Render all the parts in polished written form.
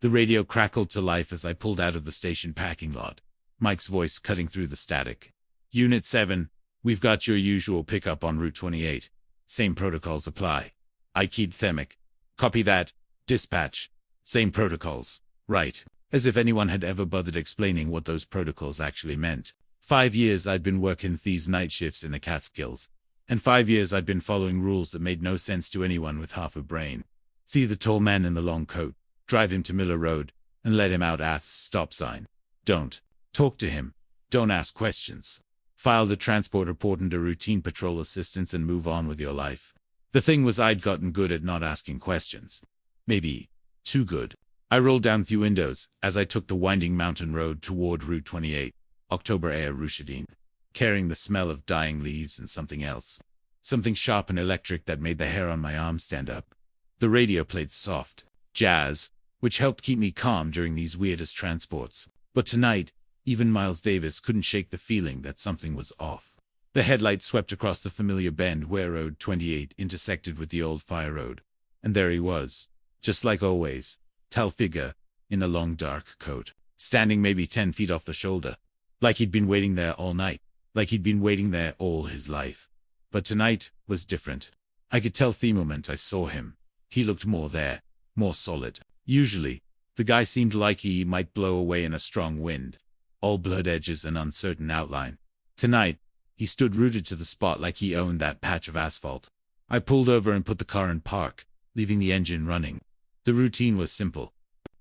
The radio crackled to life as I pulled out of the station parking lot, Mike's voice cutting through the static. Unit 7, we've got your usual pickup on Route 28. Same protocols apply. I keyed Themic. Copy that. Dispatch. Same protocols. Right. As if anyone had ever bothered explaining what those protocols actually meant. 5 years I'd been working these night shifts in the Catskills. And 5 years I'd been following rules that made no sense to anyone with half a brain. See the tall man in the long coat, drive him to Miller Road, and let him out at the stop sign. Don't talk to him. Don't ask questions. File the transport report under routine patrol assistance and move on with your life. The thing was, I'd gotten good at not asking questions. Maybe too good. I rolled down through windows as I took the winding mountain road toward Route 28, October air Rushadine, carrying the smell of dying leaves and something else. Something sharp and electric that made the hair on my arm stand up. The radio played soft jazz, which helped keep me calm during these weirdest transports. But tonight, even Miles Davis couldn't shake the feeling that something was off. The headlight swept across the familiar bend where Road 28 intersected with the old fire road. And there he was, just like always, tall figure, in a long dark coat, standing maybe 10 feet off the shoulder. Like he'd been waiting there all night, like he'd been waiting there all his life. But tonight was different. I could tell the moment I saw him. He looked more there, more solid. Usually, the guy seemed like he might blow away in a strong wind, all blurred edges and uncertain outline. Tonight, he stood rooted to the spot like he owned that patch of asphalt. I pulled over and put the car in park, leaving the engine running. The routine was simple.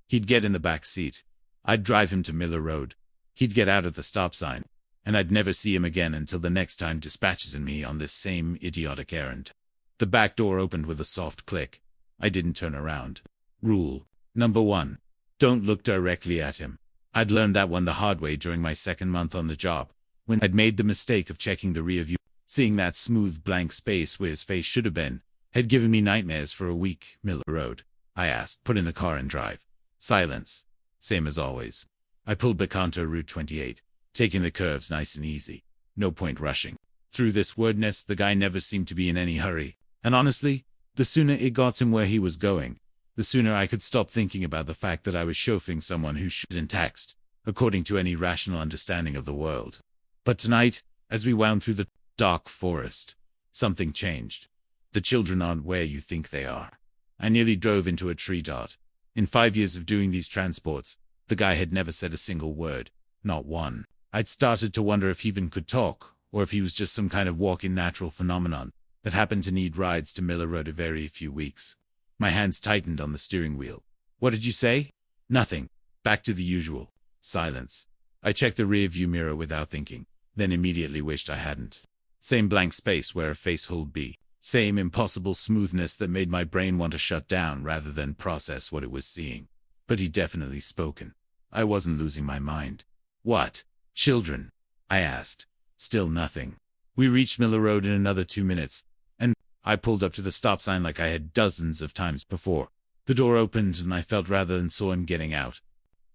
He'd get in the back seat. I'd drive him to Miller Road. He'd get out at the stop sign, and I'd never see him again until the next time dispatches in me on this same idiotic errand. The back door opened with a soft click. I didn't turn around. Rule number 1. Don't look directly at him. I'd learned that one the hard way during my second month on the job, when I'd made the mistake of checking the rear view. Seeing that smooth blank space where his face should have been had given me nightmares for a week. Miller Road, I asked. Put in the car and drive. Silence. Same as always. I pulled back onto Route 28, taking the curves nice and easy. No point rushing. Through this wordness, the guy never seemed to be in any hurry. And honestly, the sooner it got him where he was going, the sooner I could stop thinking about the fact that I was chauffeuring someone who shouldn't text, according to any rational understanding of the world. But tonight, as we wound through the dark forest, something changed. The children aren't where you think they are. I nearly drove into a tree dot. In 5 years of doing these transports, the guy had never said a single word, not one. I'd started to wonder if he even could talk, or if he was just some kind of walk-in natural phenomenon that happened to need rides to Miller Road every few weeks. My hands tightened on the steering wheel. What did you say? Nothing. Back to the usual. Silence. I checked the rear-view mirror without thinking, then immediately wished I hadn't. Same blank space where a face would be. Same impossible smoothness that made my brain want to shut down rather than process what it was seeing. But he'd definitely spoken. I wasn't losing my mind. What? Children? I asked. Still nothing. We reached Miller Road in another 2 minutes, and I pulled up to the stop sign like I had dozens of times before. The door opened and I felt rather than saw him getting out.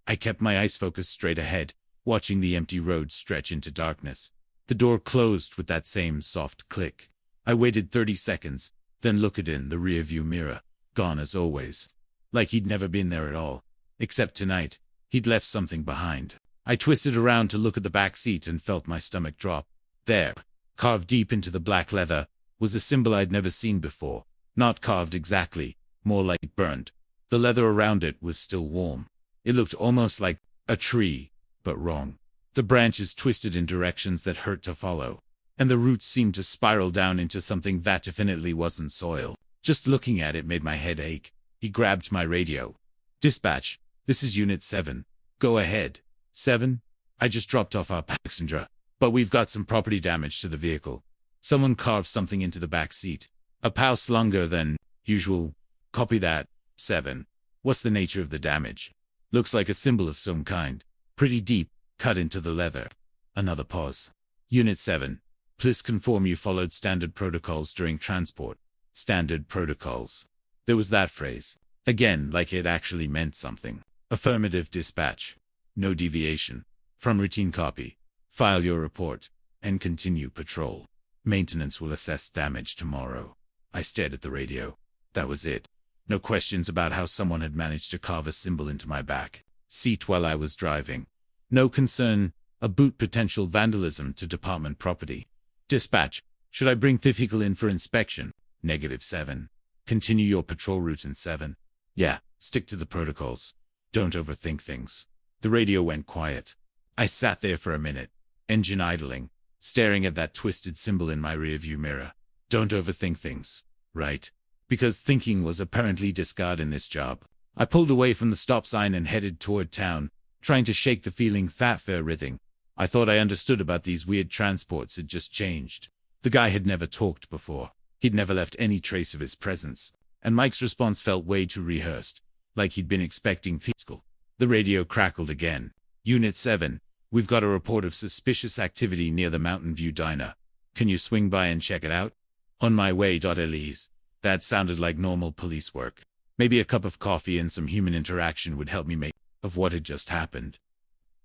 I kept my eyes focused straight ahead, watching the empty road stretch into darkness. The door closed with that same soft click. I waited 30 seconds, then looked in the rearview mirror. Gone as always. Like he'd never been there at all. Except tonight, he'd left something behind. I twisted around to look at the back seat and felt my stomach drop. There, carved deep into the black leather, was a symbol I'd never seen before. Not carved exactly, more like burnt. The leather around it was still warm. It looked almost like a tree, but wrong. The branches twisted in directions that hurt to follow, and the roots seemed to spiral down into something that definitely wasn't soil. Just looking at it made my head ache. He grabbed my radio. Dispatch, this is Unit 7. Go ahead. 7? I just dropped off our passenger, but we've got some property damage to the vehicle. Someone carved something into the back seat. A pause longer than usual. Copy that. 7. What's the nature of the damage? Looks like a symbol of some kind. Pretty deep, cut into the leather. Another pause. Unit 7. Please confirm you followed standard protocols during transport. Standard protocols. There was that phrase. Again, like it actually meant something. Affirmative dispatch. No deviation. From routine copy. File your report. And continue patrol. Maintenance will assess damage tomorrow. I stared at the radio. That was it. No questions about how someone had managed to carve a symbol into my back seat while I was driving. No concern about potential vandalism to department property. Dispatch, should I bring the vehicle in for inspection? -7. Continue your patrol route in 7. Yeah, stick to the protocols. Don't overthink things. The radio went quiet. I sat there for a minute, engine idling, staring at that twisted symbol in my rearview mirror. Don't overthink things, right? Because thinking was apparently discarded in this job. I pulled away from the stop sign and headed toward town, trying to shake the feeling that everything I thought I understood about these weird transports had just changed. The guy had never talked before. He'd never left any trace of his presence, and Mike's response felt way too rehearsed, like he'd been expecting Catskills. The radio crackled again. Unit 7, we've got a report of suspicious activity near the Mountain View Diner. Can you swing by and check it out? On my way. Elise. That sounded like normal police work. Maybe a cup of coffee and some human interaction would help me make of what had just happened.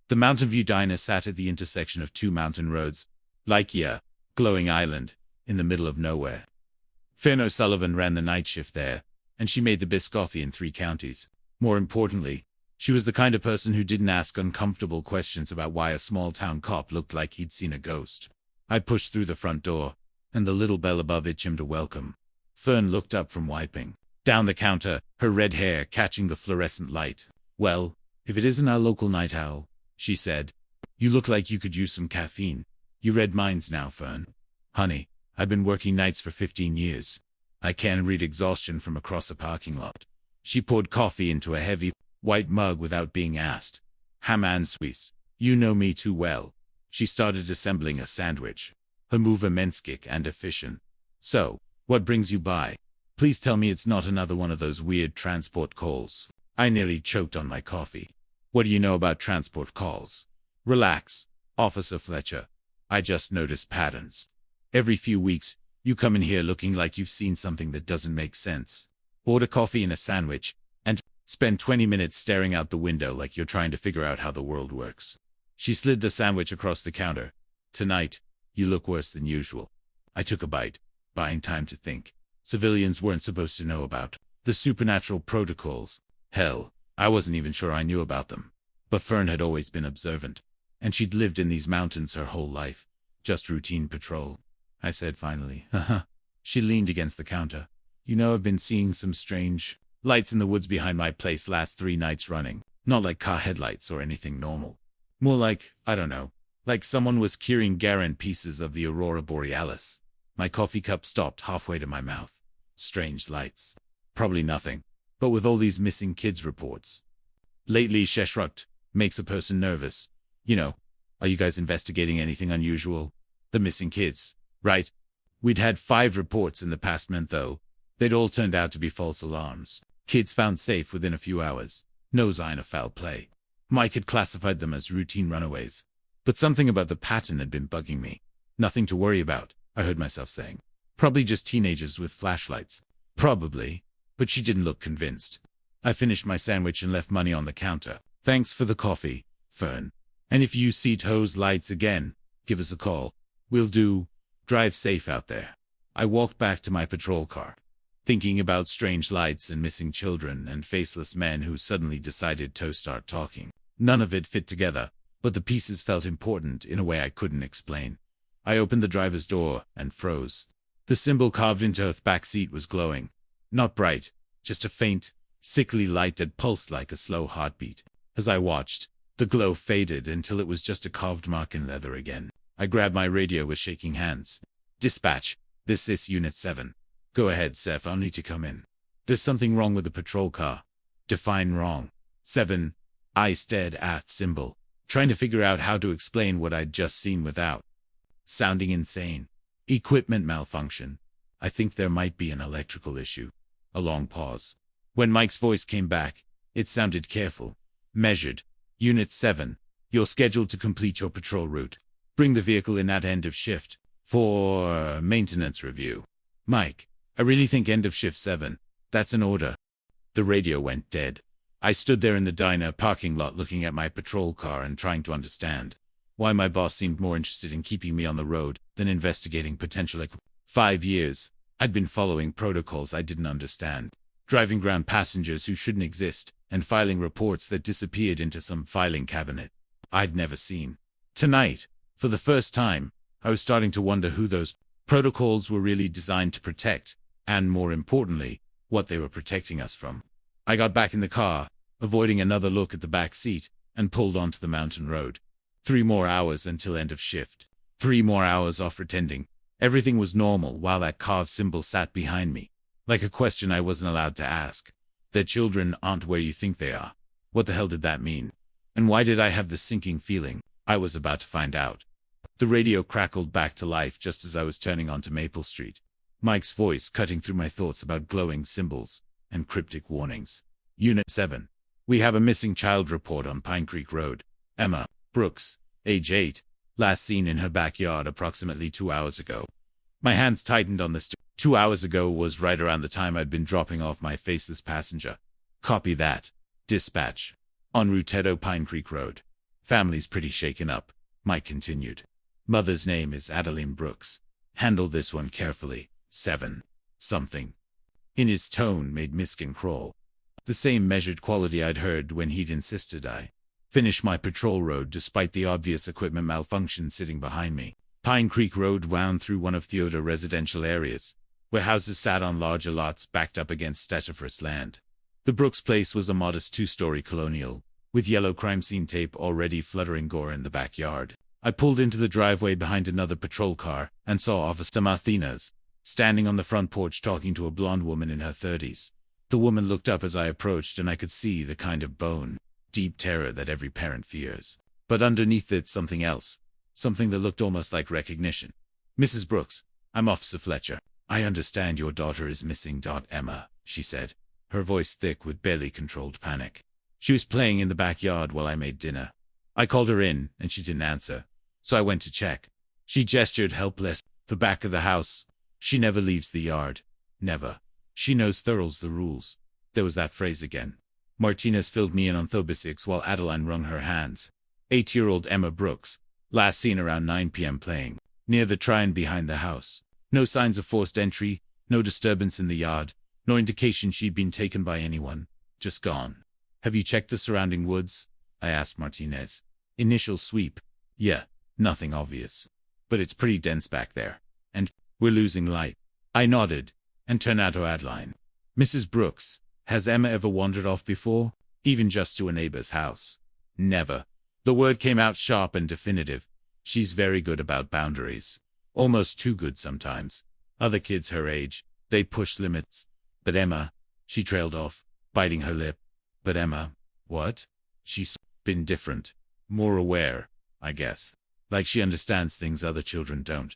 The Mountain View Diner sat at the intersection of two mountain roads, like glowing island, in the middle of nowhere. Fern O'Sullivan ran the night shift there, and she made the best coffee in 3 counties. More importantly, she was the kind of person who didn't ask uncomfortable questions about why a small-town cop looked like he'd seen a ghost. I pushed through the front door, and the little bell above it chimed a welcome. Fern looked up from wiping down the counter, her red hair catching the fluorescent light. Well, if it isn't our local night owl, she said. You look like you could use some caffeine. You read minds now, Fern. Honey, I've been working nights for 15 years. I can read exhaustion from across a parking lot. She poured coffee into a heavy, white mug without being asked. Haman Swiss, you know me too well. She started assembling a sandwich. Her move immense and efficient. So, what brings you by? Please tell me it's not another one of those weird transport calls. I nearly choked on my coffee. What do you know about transport calls? Relax, Officer Fletcher. I just noticed patterns. Every few weeks, you come in here looking like you've seen something that doesn't make sense. Order coffee and a sandwich, and spend 20 minutes staring out the window like you're trying to figure out how the world works. She slid the sandwich across the counter. Tonight, you look worse than usual. I took a bite, buying time to think. Civilians weren't supposed to know about the supernatural protocols. Hell, I wasn't even sure I knew about them. But Fern had always been observant, and she'd lived in these mountains her whole life. Just routine patrol, I said finally. She leaned against the counter. You know, I've been seeing some strange lights in the woods behind my place last 3 nights running. Not like car headlights or anything normal. More like, I don't know, like someone was carrying Garen pieces of the Aurora Borealis. My coffee cup stopped halfway to my mouth. Strange lights. Probably nothing. But with all these missing kids reports lately, she shrugged, makes a person nervous. You know, are you guys investigating anything unusual? The missing kids, right? We'd had 5 reports in the past month though. They'd all turned out to be false alarms. Kids found safe within a few hours. No sign of foul play. Mike had classified them as routine runaways. But something about the pattern had been bugging me. Nothing to worry about, I heard myself saying. Probably just teenagers with flashlights. Probably. But she didn't look convinced. I finished my sandwich and left money on the counter. Thanks for the coffee, Fern. And if you see those lights again, give us a call. We'll do. Drive safe out there. I walked back to my patrol car, thinking about strange lights and missing children and faceless men who suddenly decided to start talking. None of it fit together, but the pieces felt important in a way I couldn't explain. I opened the driver's door and froze. The symbol carved into her back seat was glowing. Not bright, just a faint, sickly light that pulsed like a slow heartbeat. As I watched, the glow faded until it was just a carved mark in leather again. I grabbed my radio with shaking hands. Dispatch, this is Unit 7. Go ahead, Seth, I'll need to come in. There's something wrong with the patrol car. Define wrong. 7. I stared at symbol, trying to figure out how to explain what I'd just seen without sounding insane. Equipment malfunction. I think there might be an electrical issue. A long pause. When Mike's voice came back, it sounded careful. Measured. Unit 7. You're scheduled to complete your patrol route. Bring the vehicle in at end of shift for maintenance review. Mike, I really think end of shift 7. That's an order. The radio went dead. I stood there in the diner parking lot looking at my patrol car and trying to understand why my boss seemed more interested in keeping me on the road than investigating potential. 5 years, I'd been following protocols I didn't understand, driving ground passengers who shouldn't exist, and filing reports that disappeared into some filing cabinet I'd never seen. Tonight, for the first time, I was starting to wonder who those protocols were really designed to protect, and more importantly, what they were protecting us from. I got back in the car, avoiding another look at the back seat, and pulled onto the mountain road. 3 more hours until end of shift. 3 more hours off pretending everything was normal while that carved symbol sat behind me, like a question I wasn't allowed to ask. That children aren't where you think they are. What the hell did that mean? And why did I have this sinking feeling? I was about to find out. The radio crackled back to life just as I was turning onto Maple Street. Mike's voice cutting through my thoughts about glowing symbols and cryptic warnings. Unit 7. We have a missing child report on Pine Creek Road. Emma Brooks, age 8, last seen in her backyard approximately 2 hours ago. My hands tightened on the steering. 2 hours ago was right around the time I'd been dropping off my faceless passenger. Copy that. Dispatch. En route to Pine Creek Road. Family's pretty shaken up, Mike continued. Mother's name is Adeline Brooks. Handle this one carefully. 7. Something in his tone made my skin crawl. The same measured quality I'd heard when he'd insisted I finish my patrol road despite the obvious equipment malfunction sitting behind me. Pine Creek Road wound through one of the older residential areas, where houses sat on larger lots backed up against statutory land. The Brooks place was a modest 2-story colonial, with yellow crime scene tape already fluttering gore in the backyard. I pulled into the driveway behind another patrol car and saw Officer Martinez standing on the front porch talking to a blonde woman in her 30s. The woman looked up as I approached, and I could see the kind of deep terror that every parent fears. But underneath it, something else. Something that looked almost like recognition. Mrs. Brooks, I'm Officer Fletcher. I understand your daughter is missing. Emma, she said, her voice thick with barely controlled panic. She was playing in the backyard while I made dinner. I called her in, and she didn't answer, so I went to check. She gestured helpless. The back of the house. She never leaves the yard. Never. She knows thoroughly the rules. There was that phrase again. Martinez filled me in on Thobisics while Adeline wrung her hands. 8-year-old Emma Brooks, last seen around 9 p.m. playing near the trine behind the house. No signs of forced entry, no disturbance in the yard, no indication she'd been taken by anyone. Just gone. Have you checked the surrounding woods? I asked Martinez. Initial sweep. Yeah, nothing obvious. But it's pretty dense back there. And we're losing light. I nodded and turned out to Adeline. Mrs. Brooks, has Emma ever wandered off before? Even just to a neighbor's house? Never. The word came out sharp and definitive. She's very good about boundaries. Almost too good sometimes. Other kids her age, they push limits. But Emma, she trailed off, biting her lip. But Emma, what? She's been different. More aware, I guess. Like she understands things other children don't.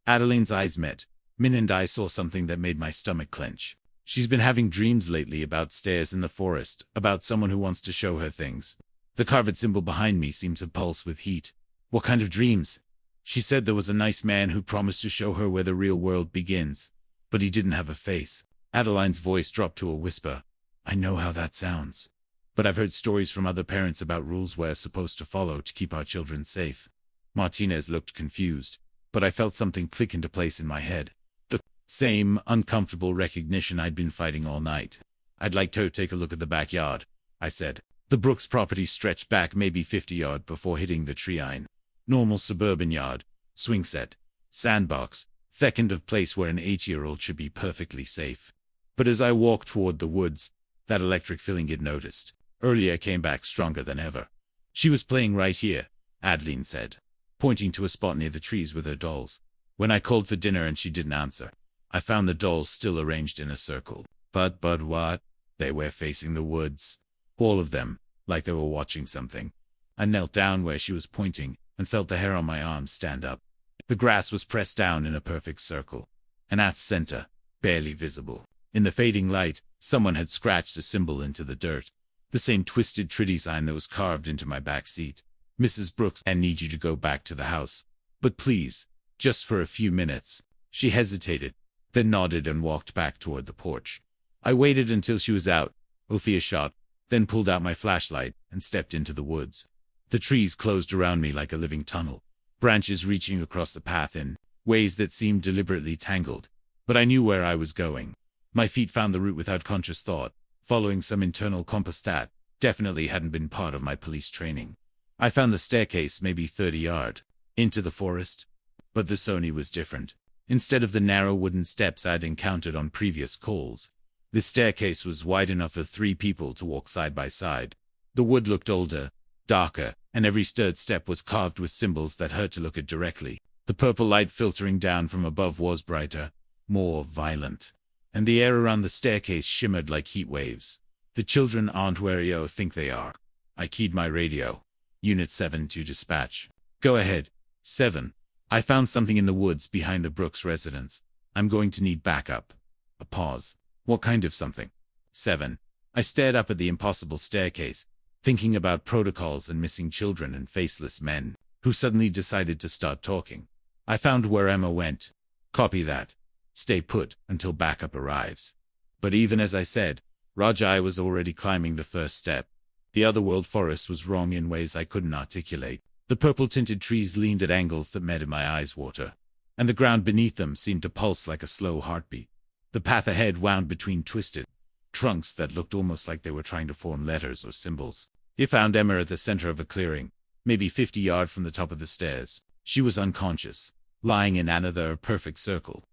Adeline's eyes met. Min and I saw something that made my stomach clench. She's been having dreams lately about stairs in the forest, about someone who wants to show her things. The carved symbol behind me seemed to pulse with heat. What kind of dreams? She said there was a nice man who promised to show her where the real world begins. But he didn't have a face. Adeline's voice dropped to a whisper. I know how that sounds. But I've heard stories from other parents about rules we're supposed to follow to keep our children safe. Martinez looked confused, but I felt something click into place in my head. The same uncomfortable recognition I'd been fighting all night. I'd like to take a look at the backyard, I said. The Brooks property stretched back maybe 50 yards before hitting the tree line. Normal suburban yard, swing set, sandbox, the kind of place where an 8-year-old should be perfectly safe. But as I walked toward the woods, that electric feeling I'd noticed earlier came back stronger than ever. She was playing right here, Adeline said, pointing to a spot near the trees with her dolls. When I called for dinner and she didn't answer, I found the dolls still arranged in a circle. But what? They were facing the woods. All of them, like they were watching something. I knelt down where she was pointing and felt the hair on my arms stand up. The grass was pressed down in a perfect circle, and at the center, barely visible. In the fading light, someone had scratched a symbol into the dirt. The same twisted treaty sign that was carved into my back seat. Mrs. Brooks, I need you to go back to the house. But please, just for a few minutes. She hesitated, then nodded and walked back toward the porch. I waited until she was out, Ophia shot, then pulled out my flashlight and stepped into the woods. The trees closed around me like a living tunnel, branches reaching across the path in ways that seemed deliberately tangled. But I knew where I was going. My feet found the route without conscious thought, following some internal compass that definitely hadn't been part of my police training. I found the staircase maybe 30 yards into the forest, but the Sony was different. Instead of the narrow wooden steps I'd encountered on previous calls, the staircase was wide enough for 3 people to walk side by side. The wood looked older, darker, and every stirred step was carved with symbols that hurt to look at directly. The purple light filtering down from above was brighter, more violent, and the air around the staircase shimmered like heat waves. The children aren't where you think they are. I keyed my radio. Unit 7 to dispatch. Go ahead. 7. I found something in the woods behind the Brooks residence. I'm going to need backup. A pause. What kind of something? 7. I stared up at the impossible staircase, thinking about protocols and missing children and faceless men who suddenly decided to start talking. I found where Emma went. Copy that. Stay put until backup arrives. But even as I said, Rajai was already climbing the first step. The otherworld forest was wrong in ways I couldn't articulate. The purple-tinted trees leaned at angles that made my eyes water, and the ground beneath them seemed to pulse like a slow heartbeat. The path ahead wound between twisted trunks that looked almost like they were trying to form letters or symbols. He found Emma at the center of a clearing, maybe 50 yards from the top of the stairs. She was unconscious, lying in another perfect circle.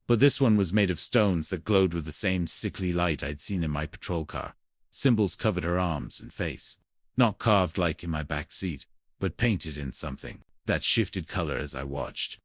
But this one was made of stones that glowed with the same sickly light I'd seen in my patrol car. Symbols covered her arms and face, not carved like in my back seat, but painted in something that shifted color as I watched.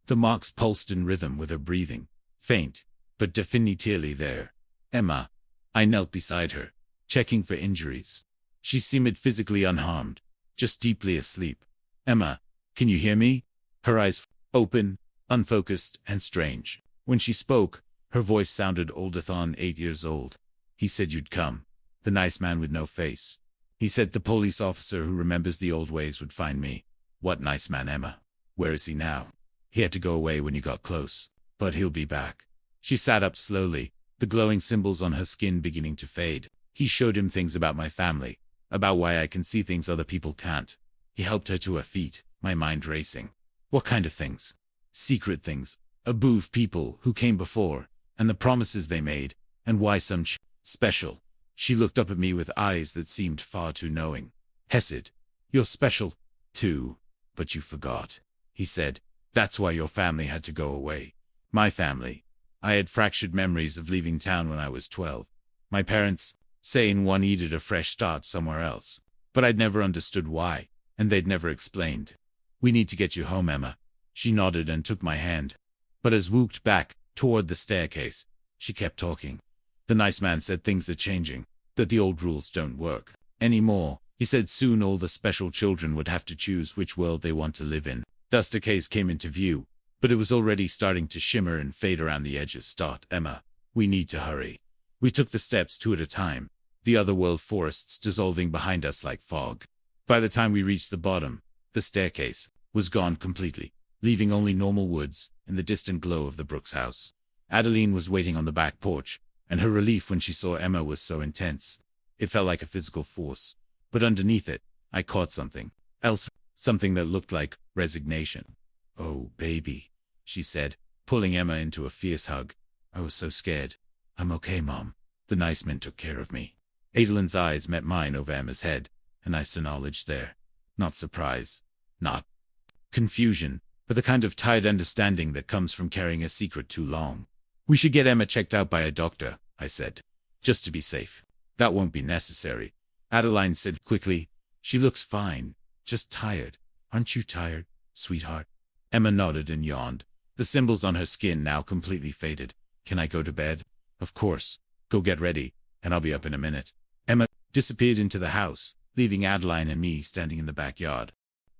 The marks pulsed in rhythm with her breathing, faint, but definitively there. Emma. I knelt beside her, checking for injuries. She seemed physically unharmed, just deeply asleep. Emma, can you hear me? Her eyes open, unfocused, and strange. When she spoke, her voice sounded older-than 8 years old. He said you'd come. The nice man with no face. He said the police officer who remembers the old ways would find me. What nice man, Emma? Where is he now? He had to go away when you got close, but he'll be back. She sat up slowly, the glowing symbols on her skin beginning to fade. He showed him things about my family, about why I can see things other people can't. He helped her to her feet, my mind racing. What kind of things? Secret things, above people who came before, and the promises they made, and why some special. She looked up at me with eyes that seemed far too knowing. Hesed, you're special, too, but you forgot. He said, that's why your family had to go away. My family. I had fractured memories of leaving town when I was 12. My parents, saying one needed a fresh start somewhere else. But I'd never understood why, and they'd never explained. We need to get you home, Emma. She nodded and took my hand. But as we walked back toward the staircase, she kept talking. The nice man said things are changing, that the old rules don't work anymore. He said soon all the special children would have to choose which world they want to live in. Thus the case came into view, but it was already starting to shimmer and fade around the edges. Start, Emma. We need to hurry. We took the steps 2 at a time, the otherworld forests dissolving behind us like fog. By the time we reached the bottom, the staircase was gone completely, leaving only normal woods and the distant glow of the Brooks house. Adeline was waiting on the back porch, and her relief when she saw Emma was so intense. It felt like a physical force. But underneath it, I caught something else, something that looked like resignation. Oh, baby, she said, pulling Emma into a fierce hug. I was so scared. I'm okay, Mom. The nice man took care of me. Adeline's eyes met mine over Emma's head, and I acknowledged there. Not surprise, not confusion, but the kind of tired understanding that comes from carrying a secret too long. We should get Emma checked out by a doctor, I said. Just to be safe. That won't be necessary, Adeline said quickly. She looks fine, just tired. Aren't you tired, sweetheart? Emma nodded and yawned. The symbols on her skin now completely faded. Can I go to bed? Of course. Go get ready, and I'll be up in a minute. Emma disappeared into the house, leaving Adeline and me standing in the backyard,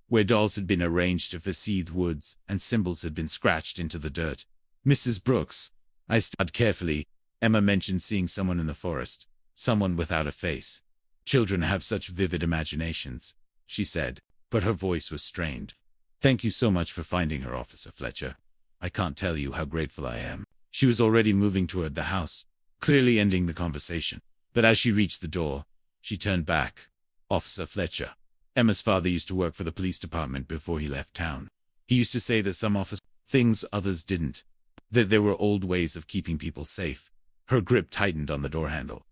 where dolls had been arranged to seethe woods and symbols had been scratched into the dirt. Mrs. Brooks. I studied carefully. Emma mentioned seeing someone in the forest, someone without a face. Children have such vivid imaginations, she said, but her voice was strained. Thank you so much for finding her, Officer Fletcher. I can't tell you how grateful I am. She was already moving toward the house, clearly ending the conversation. But as she reached the door, she turned back. Officer Fletcher. Emma's father used to work for the police department before he left town. He used to say that some officers things others didn't. That there were old ways of keeping people safe. Her grip tightened on the door handle.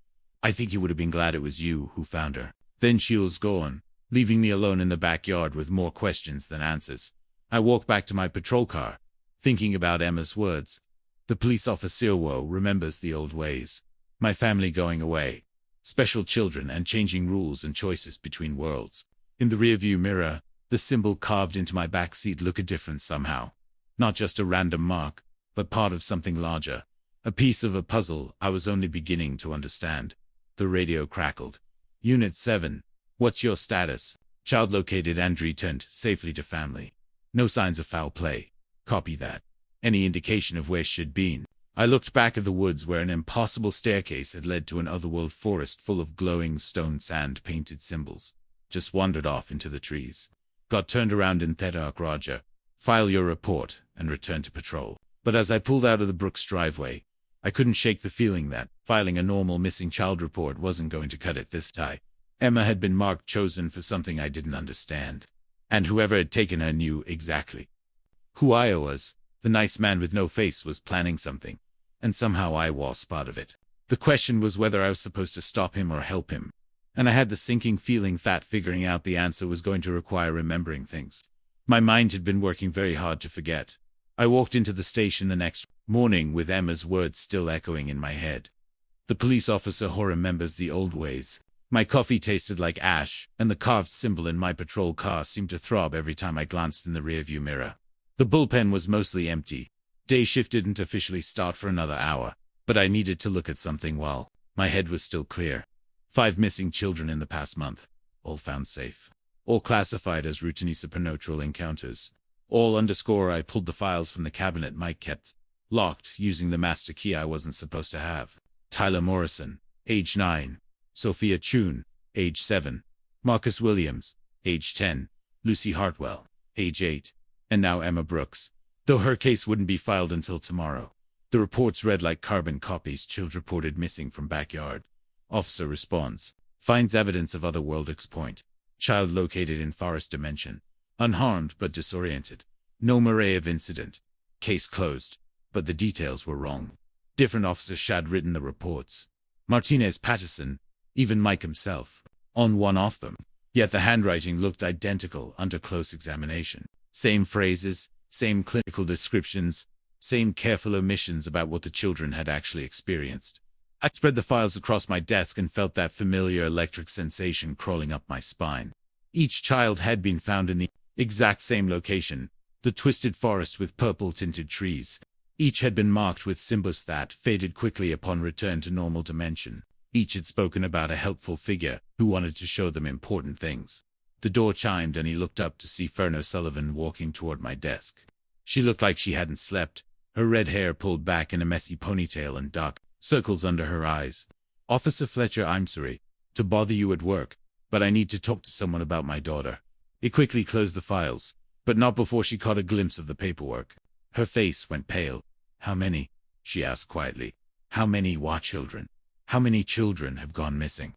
I think he would have been glad it was you who found her. Then she was gone, leaving me alone in the backyard with more questions than answers. I walked back to my patrol car, thinking about Emma's words. The police officer remembers the old ways. My family going away. Special children and changing rules and choices between worlds. In the rearview mirror, the symbol carved into my back seat looked different somehow. Not just a random mark, but part of something larger. A piece of a puzzle I was only beginning to understand. The radio crackled. Unit 7. What's your status? Child located and returned safely to family. No signs of foul play. Copy that. Any indication of where she'd been? I looked back at the woods where an impossible staircase had led to an otherworld forest full of glowing stone sand-painted symbols. Just wandered off into the trees. Got turned around in Thedark Roger. File your report and return to patrol. But as I pulled out of the Brooks driveway, I couldn't shake the feeling that filing a normal missing child report wasn't going to cut it this time. Emma had been marked chosen for something I didn't understand. And whoever had taken her knew exactly who I was. The nice man with no face was planning something. And somehow I was part of it. The question was whether I was supposed to stop him or help him. And I had the sinking feeling that figuring out the answer was going to require remembering things. My mind had been working very hard to forget. I walked into the station the next morning with Emma's words still echoing in my head. The police officer who remembers the old ways. My coffee tasted like ash, and the carved symbol in my patrol car seemed to throb every time I glanced in the rearview mirror. The bullpen was mostly empty. Day shift didn't officially start for another hour, but I needed to look at something while my head was still clear. 5 missing children in the past month, all found safe. All classified as routine supernatural encounters. All _ I pulled the files from the cabinet Mike kept locked using the master key I wasn't supposed to have. Tyler Morrison, age 9. Sophia Chun, age 7. Marcus Williams, age 10. Lucy Hartwell, age 8. And now Emma Brooks. Though her case wouldn't be filed until tomorrow. The reports read like carbon copies. Child reported missing from backyard. Officer responds. Finds evidence of otherworld point. Child located in forest dimension. Unharmed but disoriented. No array of incident. Case closed. But the details were wrong. Different officers had written the reports. Martinez Patterson, even Mike himself, on one of them. Yet the handwriting looked identical under close examination. Same phrases, same clinical descriptions, same careful omissions about what the children had actually experienced. I spread the files across my desk and felt that familiar electric sensation crawling up my spine. Each child had been found in the exact same location, the twisted forest with purple-tinted trees. Each had been marked with symbols that faded quickly upon return to normal dimension. Each had spoken about a helpful figure who wanted to show them important things. The door chimed and he looked up to see Fern O'Sullivan walking toward my desk. She looked like she hadn't slept, her red hair pulled back in a messy ponytail and dark circles under her eyes. Officer Fletcher, I'm sorry to bother you at work, but I need to talk to someone about my daughter. He quickly closed the files, but not before she caught a glimpse of the paperwork. Her face went pale. How many? She asked quietly. How many children? How many children have gone missing?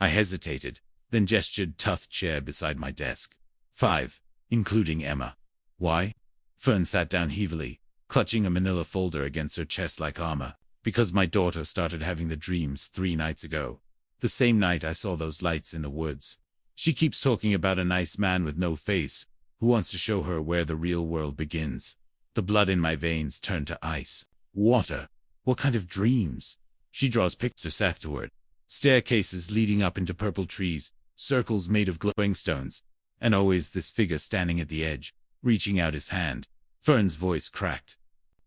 I hesitated, then gestured to the chair beside my desk. 5, including Emma. Why? Fern sat down heavily, clutching a manila folder against her chest like armor. Because my daughter started having the dreams 3 nights ago. The same night I saw those lights in the woods. She keeps talking about a nice man with no face, who wants to show her where the real world begins. The blood in my veins turned to ice. Water. What kind of dreams? She draws pictures afterward. Staircases leading up into purple trees, circles made of glowing stones, and always this figure standing at the edge, reaching out his hand. Fern's voice cracked.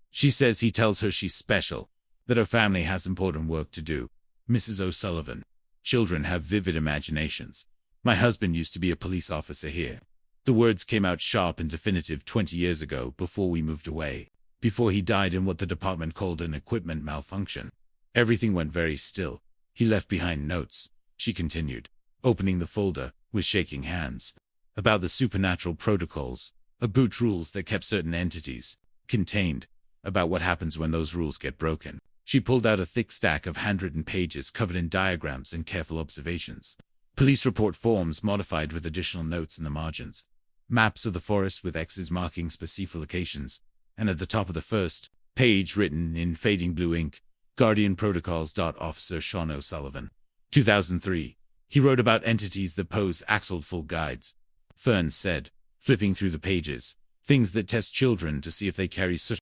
She says he tells her she's special, that her family has important work to do. Mrs. O'Sullivan. Children have vivid imaginations. My husband used to be a police officer here. The words came out sharp and definitive 20 years ago before we moved away. Before he died in what the department called an equipment malfunction. Everything went very still. He left behind notes, she continued, opening the folder, with shaking hands, about the supernatural protocols, about rules that kept certain entities contained, about what happens when those rules get broken. She pulled out a thick stack of handwritten pages covered in diagrams and careful observations. Police report forms modified with additional notes in the margins. Maps of the forest with X's marking specific locations, and at the top of the first page written in fading blue ink, Guardian Protocols. Officer Sean O'Sullivan. 2003. He wrote about entities that pose axle-full guides. Fern said, flipping through the pages, things that test children to see if they carry such